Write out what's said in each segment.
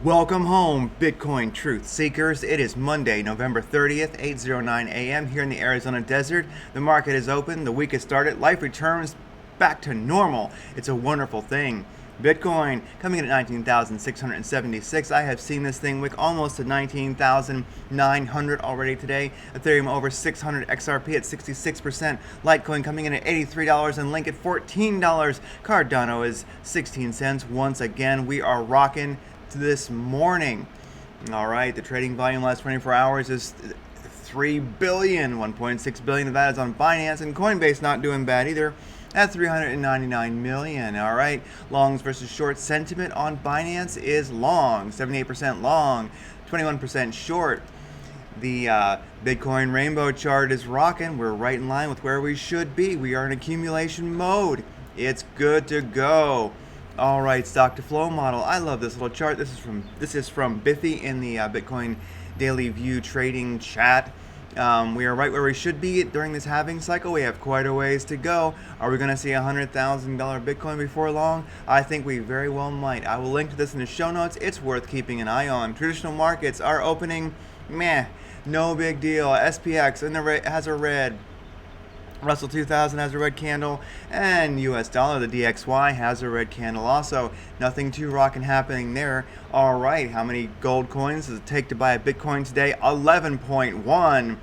Welcome home, Bitcoin Truth Seekers. It is Monday, November 30th, 8:09 a.m. here in the Arizona desert. The market is open, the week has started, life returns back to normal. It's a wonderful thing. Bitcoin coming in at 19,676. I have seen this thing wick almost to 19,900 already today. Ethereum over 600, XRP at 66%. Litecoin coming in at $83 and Link at $14. Cardano is 16 cents. Once again, we are rocking this morning. All right, the trading volume last 24 hours is 3 billion. 1.6 billion of that is on Binance, and Coinbase not doing bad either at 399 million. All right, longs versus short sentiment on Binance is long, 78% long, 21% short. The Bitcoin rainbow chart is rocking. We're right in line with where we should be. We are in accumulation mode. It's good to go. All right, stock to flow model. I love this little chart. This is from Biffy in the Bitcoin Daily View trading chat. We are right where we should be during this halving cycle. We have quite a ways to go. Are we going to see $100,000 Bitcoin before long? I think we very well might. I will link to this in the show notes. It's worth keeping an eye on. Traditional markets are opening, meh, no big deal. SPX has a red. Russell 2000 has a red candle, and US dollar, the DXY, has a red candle also. Nothing too rockin' happening there. All right, how many gold coins does it take to buy a Bitcoin today? 11.1.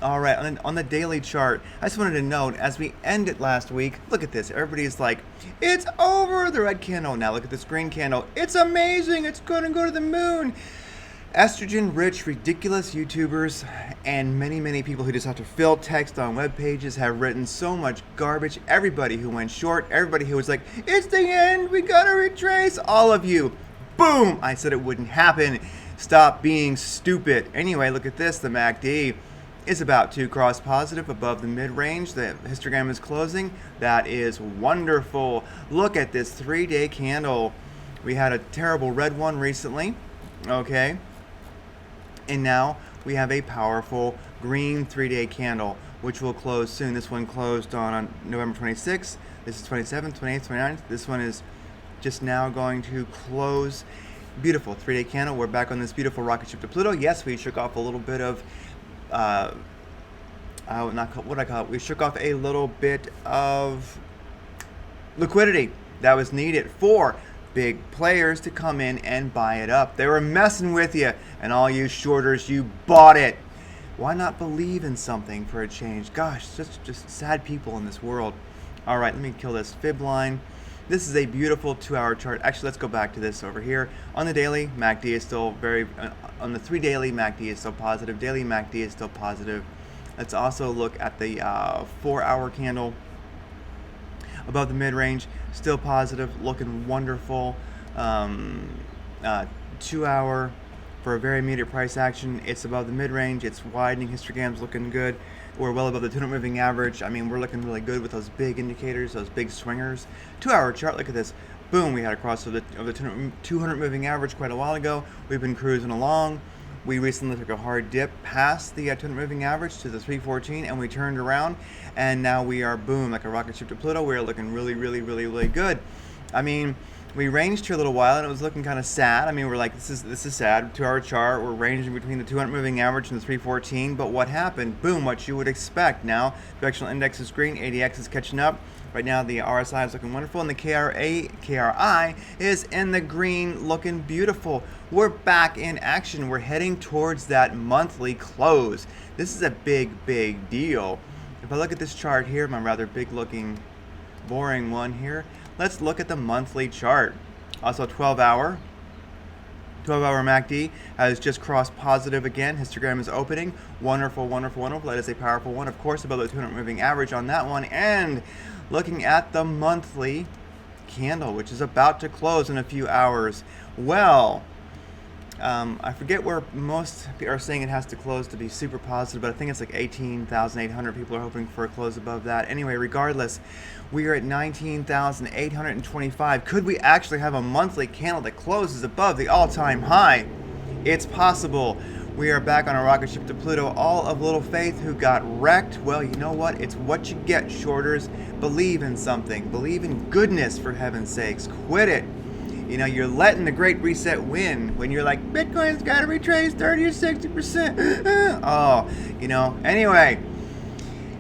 All right, on the daily chart, I just wanted to note, as we ended last week, look at this. Everybody's like, it's over, the red candle. Now look at this green candle. It's amazing. It's going to go to the moon. Estrogen-rich, ridiculous YouTubers and many people who just have to fill text on web pages have written so much garbage. Everybody who went short, everybody who was like, it's the end, we gotta retrace, all of you, boom, I said it wouldn't happen. Stop being stupid. Anyway, look at this. The MACD is about to cross positive above the mid-range. The histogram is closing. That is wonderful. Look at this 3-day candle. We had a terrible red one recently, okay? And now we have a powerful green 3-day candle, which will close soon. This one closed on November 26th. This is 27th, 28th, 29th. This one is just now going to close. Beautiful 3-day candle. We're back on this beautiful rocket ship to Pluto. Yes, we shook off a little bit of, we shook off a little bit of liquidity that was needed for big players to come in and buy it up. They were messing with you, and all you shorters, you bought it. Why not believe in something for a change? Gosh, just sad people in this world. All right, let me kill this fib line. This is a beautiful 2-hour chart. Actually, let's go back to this over here. On the daily, MACD is still on the 3 daily, MACD is still positive. Daily MACD is still positive. Let's also look at the 4-hour candle above the mid-range, still positive, looking wonderful. 2-hour for a very immediate price action, it's above the mid-range, it's widening, histogram's looking good. We're well above the 200 moving average. I mean, we're looking really good with those big indicators, those big swingers. 2-hour chart, look at this. Boom, we had a cross of the 200 moving average quite a while ago. We've been cruising along. We recently took a hard dip past the 200 moving average to the 314, and we turned around, and now we are, boom, like a rocket ship to Pluto. We're looking really good. I mean, we ranged here a little while, and it was looking kind of sad. I mean, we're like, this is sad. 2-hour chart, we're ranging between the 200 moving average and the 314, but what happened? Boom, what you would expect. Now, directional index is green, ADX is catching up. Right now, the RSI is looking wonderful, and the KRI is in the green, looking beautiful. We're back in action. We're heading towards that monthly close. This is a big deal. If I look at this chart here, my rather big-looking, boring one here, let's look at the monthly chart. Also, 12-hour MACD has just crossed positive again. Histogram is opening. Wonderful. That is a powerful one. Of course, above the 200 moving average on that one. And looking at the monthly candle, which is about to close in a few hours. Well, I forget where most are saying it has to close to be super positive, but I think it's like 18,800 people are hoping for a close above that. Anyway, regardless, we are at 19,825. Could we actually have a monthly candle that closes above the all-time high? It's possible. We are back on a rocket ship to Pluto. All of Little Faith who got wrecked, well, you know what? It's what you get, shorters. Believe in something. Believe in goodness, for heaven's sakes. Quit it. You know, you're letting the Great Reset win when you're like, Bitcoin's got to retrace 30 or 60%. Oh, you know, anyway.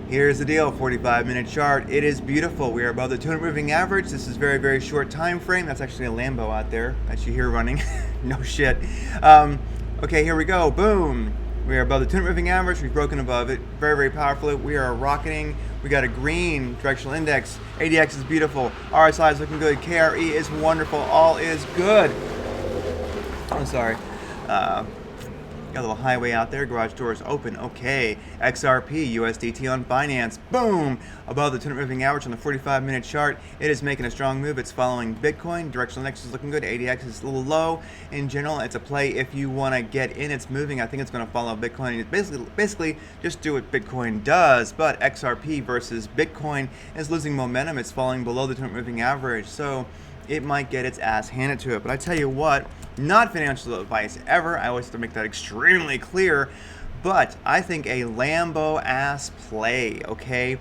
Here's the deal, 45-minute chart. It is beautiful. We are above the 200 moving average. This is very, very short time frame. That's actually a Lambo out there that you hear running. No shit. Okay, here we go. Boom. We are above the 200 moving average. We've broken above it very, very powerfully. We are rocketing. We got a green directional index. ADX is beautiful. RSI is looking good. KRE is wonderful. All is good. I'm sorry. Got a little highway out there. Garage doors open. Okay. XRP, USDT on Binance. Boom! Above the 200 moving average on the 45-minute chart. It is making a strong move. It's following Bitcoin. Directional index is looking good. ADX is a little low. In general, it's a play if you want to get in. It's moving. I think it's going to follow Bitcoin. It's basically just do what Bitcoin does. But XRP versus Bitcoin is losing momentum. It's falling below the 200 moving average. So it might get its ass handed to it. But I tell you what, not financial advice ever. I always have to make that extremely clear. But I think a Lambo-ass play, okay,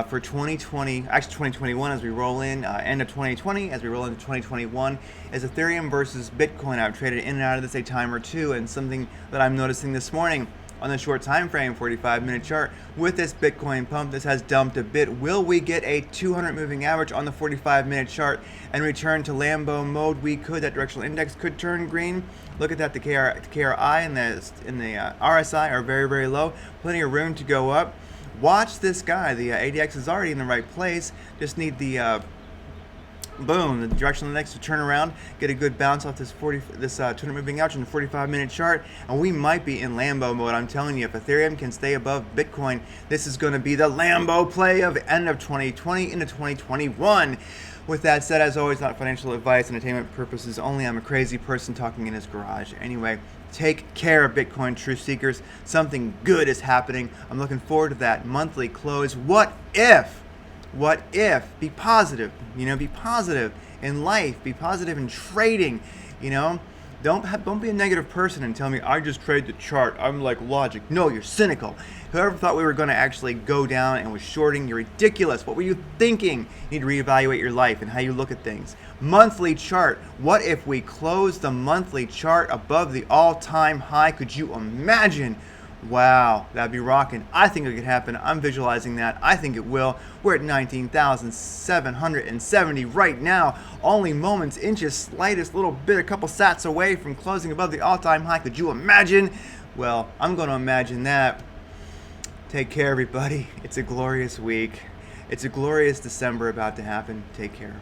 for 2020, actually 2021 as we roll in, end of 2020 as we roll into 2021, is Ethereum versus Bitcoin. I've traded in and out of this a time or two, and something that I'm noticing this morning on the short time frame, 45-minute chart, with this Bitcoin pump, this has dumped a bit. Will we get a 200 moving average on the 45-minute chart and return to Lambo mode? We could. That directional index could turn green. Look at that. The KRI and the RSI are very, very low. Plenty of room to go up. Watch this guy. The ADX is already in the right place. Just need the boom, the directional index to turn around, get a good bounce off this 200 moving average on the 45-minute chart, and we might be in Lambo mode. I'm telling you, if Ethereum can stay above Bitcoin, this is going to be the Lambo play of the end of 2020 into 2021. With that said, as always, not financial advice, entertainment purposes only. I'm a crazy person talking in his garage. Anyway, take care of Bitcoin truth seekers. Something good is happening. I'm looking forward to that monthly close. What if? What if? Be positive, be positive in life, be positive in trading, Don't be a negative person and tell me I just trade the chart. I'm like logic. No, you're cynical. Whoever thought we were going to actually go down and was shorting, you're ridiculous. What were you thinking? You need to reevaluate your life and how you look at things. Monthly chart. What if we close the monthly chart above the all-time high? Could you imagine? Wow, that'd be rocking. I think it could happen. I'm visualizing that. I think it will. We're at 19,770 right now. Only moments, inches, slightest little bit, a couple sats away from closing above the all-time high. Could you imagine? Well, I'm going to imagine that. Take care, everybody. It's a glorious week. It's a glorious December about to happen. Take care.